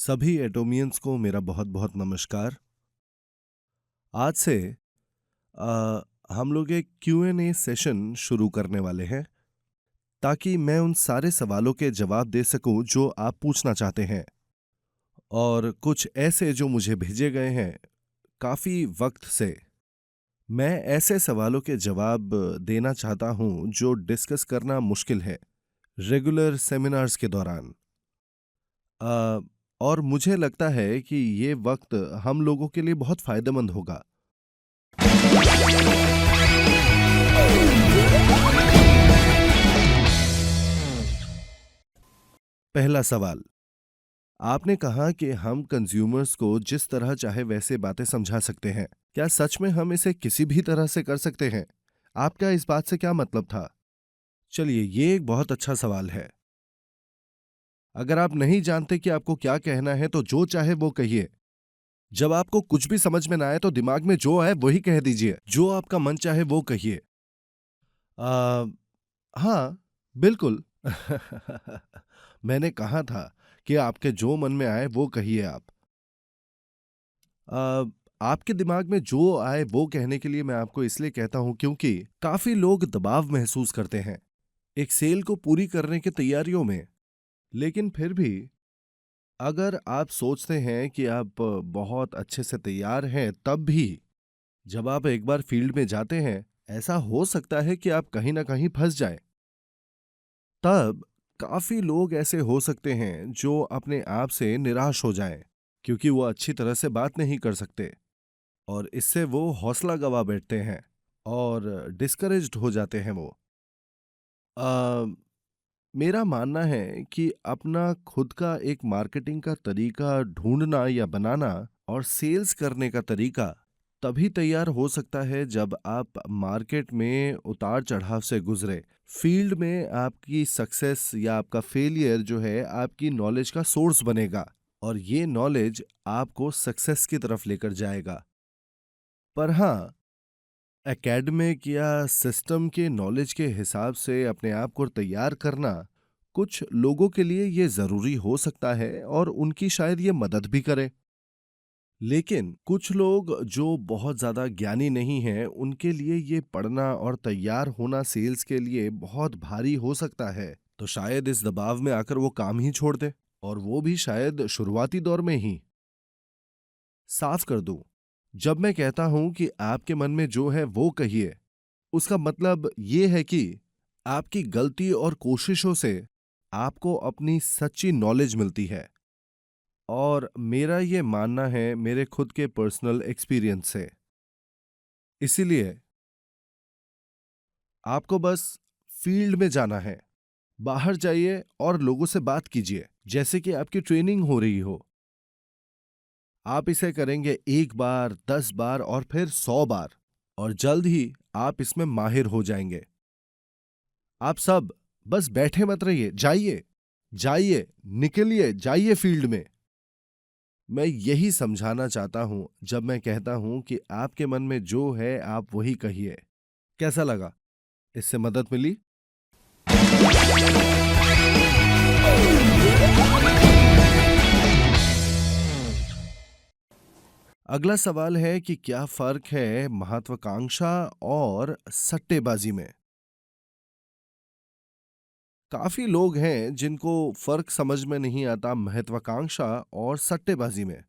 सभी एटोमियंस को मेरा बहुत बहुत नमस्कार। आज से अ, हम लोग एक Q&A सेशन शुरू करने वाले हैं ताकि मैं उन सारे सवालों के जवाब दे सकूं जो आप पूछना चाहते हैं, और कुछ ऐसे जो मुझे भेजे गए हैं काफ़ी वक्त से। मैं ऐसे सवालों के जवाब देना चाहता हूं जो डिस्कस करना मुश्किल है रेगुलर सेमिनार्स के दौरान। अ, और मुझे लगता है कि ये वक्त हम लोगों के लिए बहुत फायदेमंद होगा। पहला सवाल, आपने कहा कि हम कंज्यूमर्स को जिस तरह चाहे वैसे बातें समझा सकते हैं। क्या सच में हम इसे किसी भी तरह से कर सकते हैं? आपका इस बात से क्या मतलब था? चलिए, ये एक बहुत अच्छा सवाल है। अगर आप नहीं जानते कि आपको क्या कहना है तो जो चाहे वो कहिए। जब आपको कुछ भी समझ में ना आए तो दिमाग में जो आए वही कह दीजिए। जो आपका मन चाहे वो कहिए। आ, हाँ, बिल्कुल। मैंने कहा था कि आपके जो मन में आए वो कहिए आप। अ, आपके दिमाग में जो आए वो कहने के लिए मैं आपको इसलिए कहता हूं क्योंकि काफी लोग दबाव महसूस करते हैं एक सेल को पूरी करने की तैयारियों में। लेकिन फिर भी अगर आप सोचते हैं कि आप बहुत अच्छे से तैयार हैं, तब भी जब आप एक बार फील्ड में जाते हैं, ऐसा हो सकता है कि आप कहीं ना कहीं फंस जाएं। तब काफी लोग ऐसे हो सकते हैं जो अपने आप से निराश हो जाएं क्योंकि वो अच्छी तरह से बात नहीं कर सकते, और इससे वो हौसला गवा बैठते हैं और डिस्करेज्ड हो जाते हैं वो। अ, मेरा मानना है कि अपना खुद का एक मार्केटिंग का तरीका ढूंढना या बनाना और सेल्स करने का तरीका तभी तैयार हो सकता है जब आप मार्केट में उतार चढ़ाव से गुजरे। फील्ड में आपकी सक्सेस या आपका फेलियर जो है आपकी नॉलेज का सोर्स बनेगा, और ये नॉलेज आपको सक्सेस की तरफ लेकर जाएगा। पर हाँ, एकेडमिक या सिस्टम के नॉलेज के हिसाब से अपने आप को तैयार करना कुछ लोगों के लिए ये जरूरी हो सकता है और उनकी शायद ये मदद भी करे। लेकिन कुछ लोग जो बहुत ज्यादा ज्ञानी नहीं हैं, उनके लिए ये पढ़ना और तैयार होना सेल्स के लिए बहुत भारी हो सकता है। तो शायद इस दबाव में आकर वो काम ही छोड़ दे, और वो भी शायद शुरुआती दौर में ही। साफ कर दूं, जब मैं कहता हूं कि आपके मन में जो है वो कहिए, उसका मतलब ये है कि आपकी गलती और कोशिशों से आपको अपनी सच्ची नॉलेज मिलती है, और मेरा ये मानना है मेरे खुद के पर्सनल एक्सपीरियंस से। इसीलिए आपको बस फील्ड में जाना है, बाहर जाइए और लोगों से बात कीजिए जैसे कि आपकी ट्रेनिंग हो रही हो। आप इसे करेंगे 1 बार, 10 बार और फिर 100 बार, और जल्द ही आप इसमें माहिर हो जाएंगे। आप सब बस बैठे मत रहिए, जाइए, जाइए, निकलिए, जाइए फील्ड में। मैं यही समझाना चाहता हूं जब मैं कहता हूं कि आपके मन में जो है आप वही कहिए। कैसा लगा? इससे मदद मिली? अगला सवाल है कि क्या फर्क है महत्वाकांक्षा और सट्टेबाजी में? काफी लोग हैं जिनको फर्क समझ में नहीं आता महत्वाकांक्षा और सट्टेबाजी में,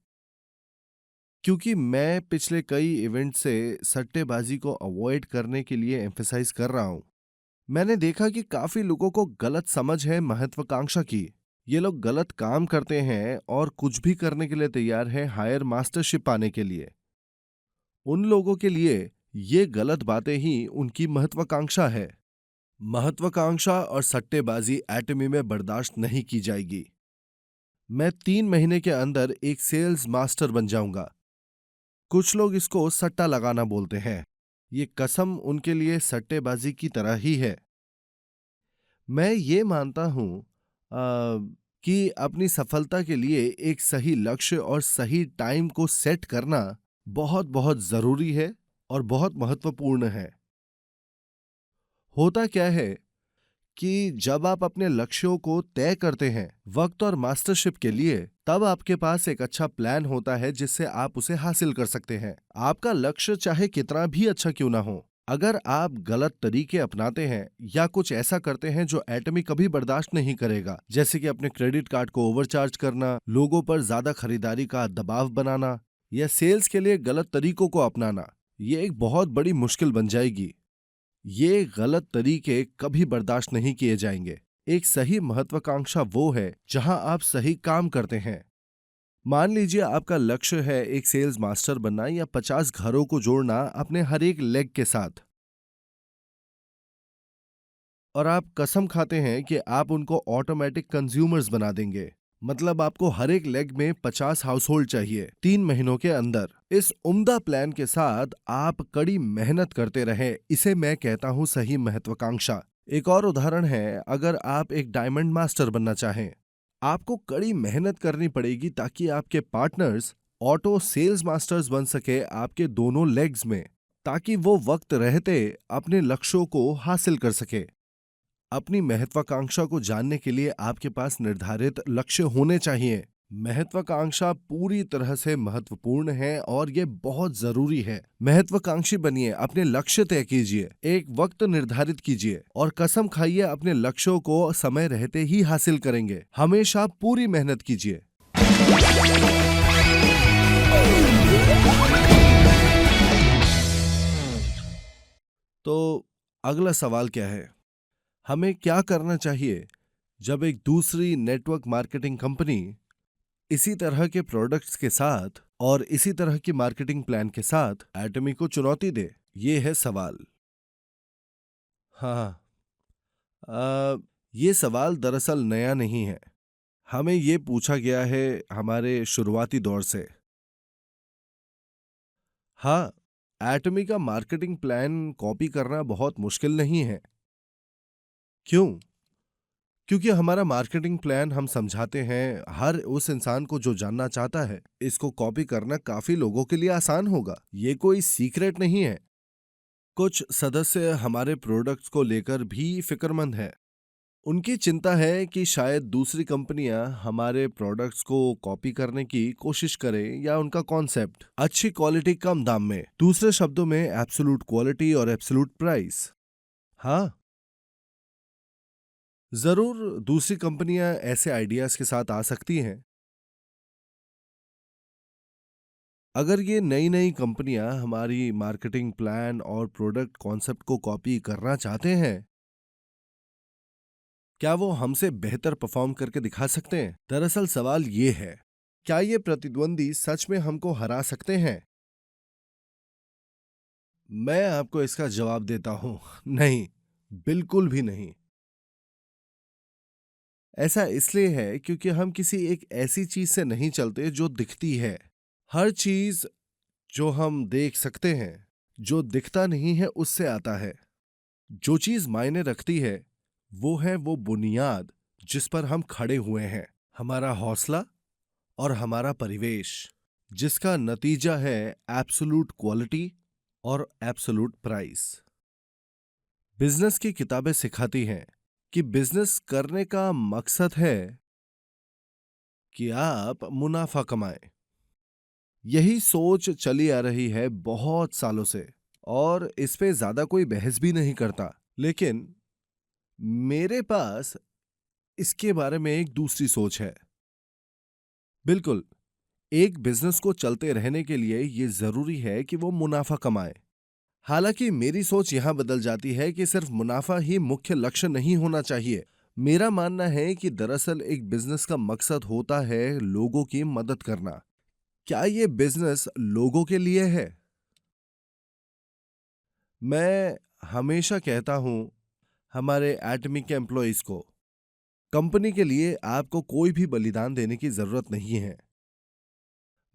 क्योंकि मैं पिछले कई इवेंट से सट्टेबाजी को अवॉइड करने के लिए एम्फेसाइज कर रहा हूं। मैंने देखा कि काफी लोगों को गलत समझ है महत्वाकांक्षा की। ये लोग गलत काम करते हैं और कुछ भी करने के लिए तैयार हैं हायर मास्टरशिप पाने के लिए। उन लोगों के लिए ये गलत बातें ही उनकी महत्वाकांक्षा है। महत्वाकांक्षा और सट्टेबाजी एटमी में बर्दाश्त नहीं की जाएगी। मैं 3 महीने के अंदर एक सेल्स मास्टर बन जाऊंगा। कुछ लोग इसको सट्टा लगाना बोलते हैं। ये कसम उनके लिए सट्टेबाजी की तरह ही है। मैं ये मानता हूं कि अपनी सफलता के लिए एक सही लक्ष्य और सही टाइम को सेट करना बहुत बहुत जरूरी है और बहुत महत्वपूर्ण है। होता क्या है कि जब आप अपने लक्ष्यों को तय करते हैं वक्त और मास्टरशिप के लिए, तब आपके पास एक अच्छा प्लान होता है जिससे आप उसे हासिल कर सकते हैं। आपका लक्ष्य चाहे कितना भी अच्छा क्यों ना हो, अगर आप गलत तरीके अपनाते हैं या कुछ ऐसा करते हैं जो एटमी कभी बर्दाश्त नहीं करेगा, जैसे कि अपने क्रेडिट कार्ड को ओवरचार्ज करना, लोगों पर ज्यादा खरीदारी का दबाव बनाना या सेल्स के लिए गलत तरीकों को अपनाना, ये एक बहुत बड़ी मुश्किल बन जाएगी। ये गलत तरीके कभी बर्दाश्त नहीं किए जाएंगे। एक सही महत्वाकांक्षा वो है जहां आप सही काम करते हैं। मान लीजिए आपका लक्ष्य है एक सेल्स मास्टर बनना या 50 घरों को जोड़ना अपने हर एक लेग के साथ, और आप कसम खाते हैं कि आप उनको ऑटोमेटिक कंज्यूमर्स बना देंगे। मतलब आपको हर एक लेग में 50 हाउस होल्ड चाहिए 3 महीनों के अंदर। इस उम्दा प्लान के साथ आप कड़ी मेहनत करते रहे, इसे मैं कहता हूं सही महत्वाकांक्षा। एक और उदाहरण है, अगर आप एक डायमंड मास्टर बनना चाहें, आपको कड़ी मेहनत करनी पड़ेगी ताकि आपके पार्टनर्स ऑटो सेल्स मास्टर्स बन सके आपके दोनों लेग्स में, ताकि वो वक्त रहते अपने लक्ष्यों को हासिल कर सके। अपनी महत्वाकांक्षा को जानने के लिए आपके पास निर्धारित लक्ष्य होने चाहिए। महत्वाकांक्षा पूरी तरह से महत्वपूर्ण है और ये बहुत जरूरी है। महत्वाकांक्षी बनिए, अपने लक्ष्य तय कीजिए, एक वक्त निर्धारित कीजिए और कसम खाइए अपने लक्ष्यों को समय रहते ही हासिल करेंगे। हमेशा पूरी मेहनत कीजिए। तो अगला सवाल क्या है? हमें क्या करना चाहिए जब एक दूसरी नेटवर्क मार्केटिंग कंपनी इसी तरह के प्रोडक्ट्स के साथ और इसी तरह की मार्केटिंग प्लान के साथ एटमी को चुनौती दे? ये है सवाल। हाँ, ये सवाल दरअसल नया नहीं है। हमें ये पूछा गया है हमारे शुरुआती दौर से। हाँ, एटमी का मार्केटिंग प्लान कॉपी करना बहुत मुश्किल नहीं है। क्यों? क्योंकि हमारा मार्केटिंग प्लान हम समझाते हैं हर उस इंसान को जो जानना चाहता है। इसको कॉपी करना काफी लोगों के लिए आसान होगा, ये कोई सीक्रेट नहीं है। कुछ सदस्य हमारे प्रोडक्ट्स को लेकर भी फिक्रमंद हैं। उनकी चिंता है कि शायद दूसरी कंपनियां हमारे प्रोडक्ट्स को कॉपी करने की कोशिश करें या उनका कॉन्सेप्ट अच्छी क्वालिटी कम दाम में, दूसरे शब्दों में एब्सोल्यूट क्वालिटी और एब्सोल्यूट प्राइस। हाँ, जरूर दूसरी कंपनियां ऐसे आइडियाज के साथ आ सकती हैं। अगर ये नई नई कंपनियां हमारी मार्केटिंग प्लान और प्रोडक्ट कॉन्सेप्ट को कॉपी करना चाहते हैं, क्या वो हमसे बेहतर परफॉर्म करके दिखा सकते हैं? दरअसल सवाल ये है, क्या ये प्रतिद्वंदी सच में हमको हरा सकते हैं? मैं आपको इसका जवाब देता हूं, नहीं, बिल्कुल भी नहीं। ऐसा इसलिए है क्योंकि हम किसी एक ऐसी चीज से नहीं चलते जो दिखती है। हर चीज जो हम देख सकते हैं, जो दिखता नहीं है उससे आता है। जो चीज मायने रखती है वो बुनियाद जिस पर हम खड़े हुए हैं, हमारा हौसला और हमारा परिवेश, जिसका नतीजा है एब्सोल्यूट क्वालिटी और एब्सोल्यूट प्राइस। बिजनेस की किताबें सिखाती हैं कि बिजनेस करने का मकसद है कि आप मुनाफा कमाएं। यही सोच चली आ रही है बहुत सालों से और इस पे ज्यादा कोई बहस भी नहीं करता। लेकिन मेरे पास इसके बारे में एक दूसरी सोच है। बिल्कुल, एक बिजनेस को चलते रहने के लिए ये जरूरी है कि वो मुनाफा कमाए। हालांकि मेरी सोच यहां बदल जाती है कि सिर्फ मुनाफा ही मुख्य लक्ष्य नहीं होना चाहिए। मेरा मानना है कि दरअसल एक बिजनेस का मकसद होता है लोगों की मदद करना। क्या ये बिजनेस लोगों के लिए है? मैं हमेशा कहता हूं हमारे एटमी के एम्प्लॉइज को, कंपनी के लिए आपको कोई भी बलिदान देने की जरूरत नहीं है।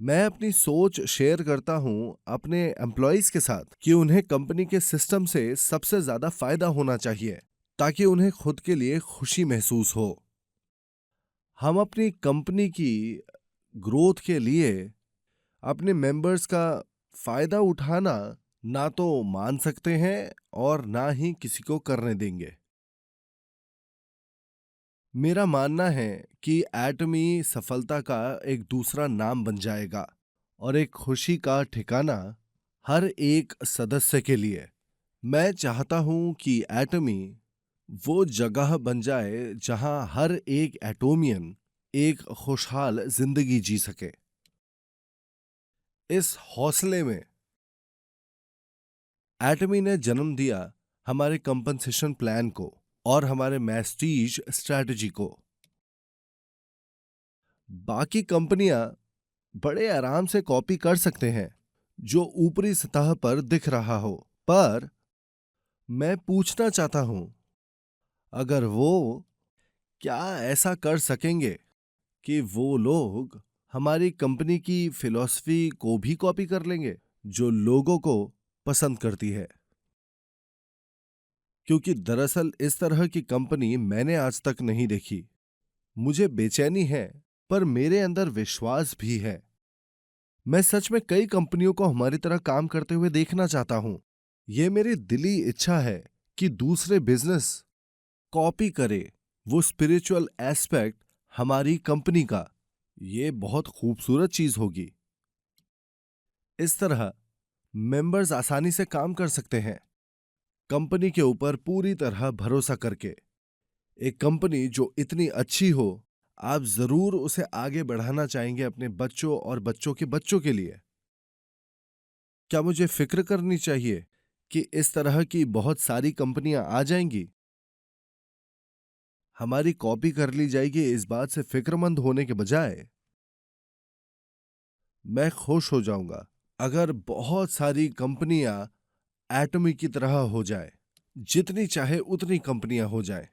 मैं अपनी सोच शेयर करता हूं अपने एम्प्लॉइज के साथ कि उन्हें कंपनी के सिस्टम से सबसे ज्यादा फायदा होना चाहिए, ताकि उन्हें खुद के लिए खुशी महसूस हो। हम अपनी कंपनी की ग्रोथ के लिए अपने मेंबर्स का फायदा उठाना ना तो मान सकते हैं और ना ही किसी को करने देंगे। मेरा मानना है कि एटमी सफलता का एक दूसरा नाम बन जाएगा और एक खुशी का ठिकाना हर एक सदस्य के लिए। मैं चाहता हूं कि एटमी वो जगह बन जाए जहां हर एक एटोमियन एक खुशहाल जिंदगी जी सके। इस हौसले में एटमी ने जन्म दिया हमारे कंपनसेशन प्लान को और हमारे मैस्टीज स्ट्रैटेजी को। बाकी कंपनियां बड़े आराम से कॉपी कर सकते हैं जो ऊपरी सतह पर दिख रहा हो, पर मैं पूछना चाहता हूं, अगर वो क्या ऐसा कर सकेंगे कि वो लोग हमारी कंपनी की फिलॉसफी को भी कॉपी कर लेंगे जो लोगों को पसंद करती है। क्योंकि दरअसल इस तरह की कंपनी मैंने आज तक नहीं देखी। मुझे बेचैनी है, पर मेरे अंदर विश्वास भी है। मैं सच में कई कंपनियों को हमारी तरह काम करते हुए देखना चाहता हूं। यह मेरी दिली इच्छा है कि दूसरे बिजनेस कॉपी करे वो स्पिरिचुअल एस्पेक्ट हमारी कंपनी का। ये बहुत खूबसूरत चीज होगी। इस तरह मेंबर्स आसानी से काम कर सकते हैं, कंपनी के ऊपर पूरी तरह भरोसा करके। एक कंपनी जो इतनी अच्छी हो, आप जरूर उसे आगे बढ़ाना चाहेंगे अपने बच्चों और बच्चों के बच्चों के लिए। क्या मुझे फिक्र करनी चाहिए कि इस तरह की बहुत सारी कंपनियां आ जाएंगी, हमारी कॉपी कर ली जाएगी? इस बात से फिक्रमंद होने के बजाय मैं खुश हो जाऊंगा अगर बहुत सारी कंपनियां एटमी की तरह हो जाए, जितनी चाहे उतनी कंपनियां हो जाए।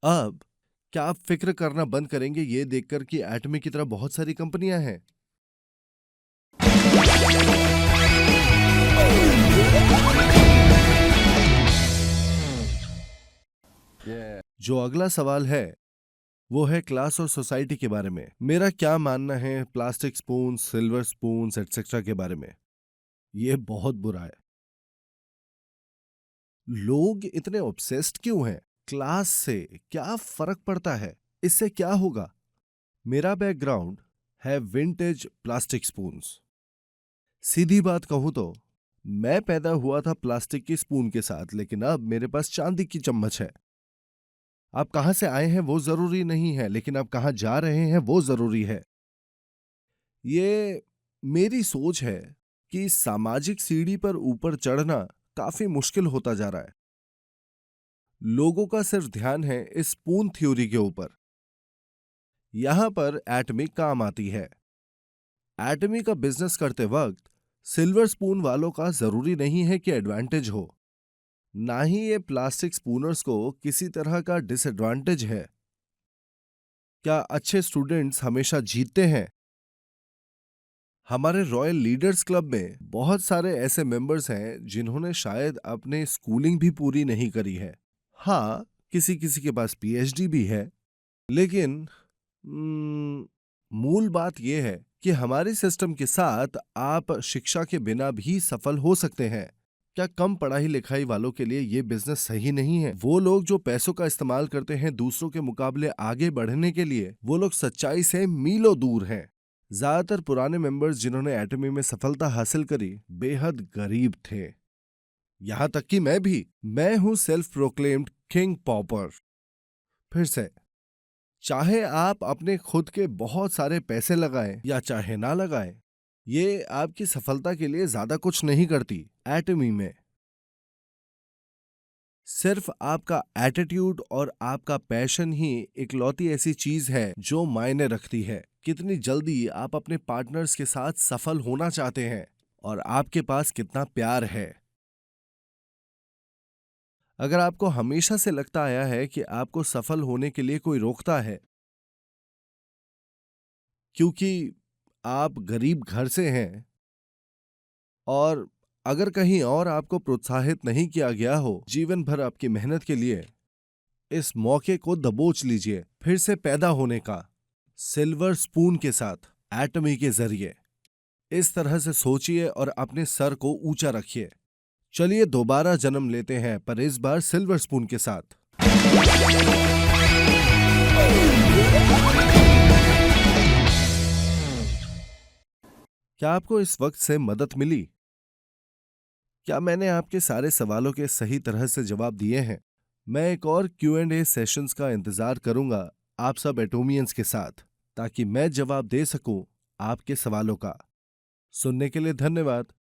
अब क्या आप फिक्र करना बंद करेंगे ये देखकर कि एटमी की तरह बहुत सारी कंपनियां हैं? जो अगला सवाल है वो है क्लास और सोसाइटी के बारे में। मेरा क्या मानना है plastic spoon, silver spoon etcetera के बारे में। ये बहुत बुरा है। लोग इतने ऑब्सेस्ड क्यों हैं? क्लास से क्या फर्क पड़ता है? इससे क्या होगा? मेरा बैकग्राउंड है विंटेज प्लास्टिक स्पून्स। सीधी बात कहूं तो मैं पैदा हुआ था प्लास्टिक की स्पून के साथ, लेकिन अब मेरे पास चांदी की चम्मच है। आप कहां से आए हैं वो जरूरी नहीं है, लेकिन आप कहां जा रहे हैं वो जरूरी है। ये मेरी सोच है कि सामाजिक सीढ़ी पर ऊपर चढ़ना काफी मुश्किल होता जा रहा है। लोगों का सिर्फ ध्यान है इस स्पून थ्योरी के ऊपर। यहां पर एटमी काम आती है। एटमी का बिजनेस करते वक्त सिल्वर स्पून वालों का जरूरी नहीं है कि एडवांटेज हो, ना ही ये प्लास्टिक स्पूनर्स को किसी तरह का डिसएडवांटेज है। क्या अच्छे स्टूडेंट्स हमेशा जीतते हैं? हमारे रॉयल लीडर्स क्लब में बहुत सारे ऐसे मेंबर्स हैं जिन्होंने शायद अपने स्कूलिंग भी पूरी नहीं करी है। हाँ, किसी किसी के पास पीएचडी भी है, लेकिन मूल बात यह है कि हमारे सिस्टम के साथ आप शिक्षा के बिना भी सफल हो सकते हैं। क्या कम पढ़ाई लिखाई वालों के लिए ये बिजनेस सही नहीं है? वो लोग जो पैसों का इस्तेमाल करते हैं दूसरों के मुकाबले आगे बढ़ने के लिए, वो लोग सच्चाई से मीलों दूर हैं। ज्यादातर पुराने मेंबर्स जिन्होंने एटमी में सफलता हासिल करी बेहद गरीब थे। यहां तक कि मैं हूं सेल्फ प्रोक्लेम्ड किंग पॉपर। फिर से, चाहे आप अपने खुद के बहुत सारे पैसे लगाएं या चाहे ना लगाएं, ये आपकी सफलता के लिए ज्यादा कुछ नहीं करती। एटमी में सिर्फ आपका एटीट्यूड और आपका पैशन ही इकलौती ऐसी चीज है जो मायने रखती है। कितनी जल्दी आप अपने पार्टनर्स के साथ सफल होना चाहते हैं और आपके पास कितना प्यार है। अगर आपको हमेशा से लगता आया है कि आपको सफल होने के लिए कोई रोकता है क्योंकि आप गरीब घर से हैं, और अगर कहीं और आपको प्रोत्साहित नहीं किया गया हो जीवन भर आपकी मेहनत के लिए, इस मौके को दबोच लीजिए फिर से पैदा होने का, सिल्वर स्पून के साथ, एटमी के जरिए। इस तरह से सोचिए और अपने सर को ऊंचा रखिए। चलिए दोबारा जन्म लेते हैं, पर इस बार सिल्वर स्पून के साथ। क्या आपको इस वक्त से मदद मिली? क्या मैंने आपके सारे सवालों के सही तरह से जवाब दिए हैं? मैं एक और Q&A सेशंस का इंतजार करूंगा आप सब एटोमियंस के साथ, ताकि मैं जवाब दे सकूं आपके सवालों का। सुनने के लिए धन्यवाद।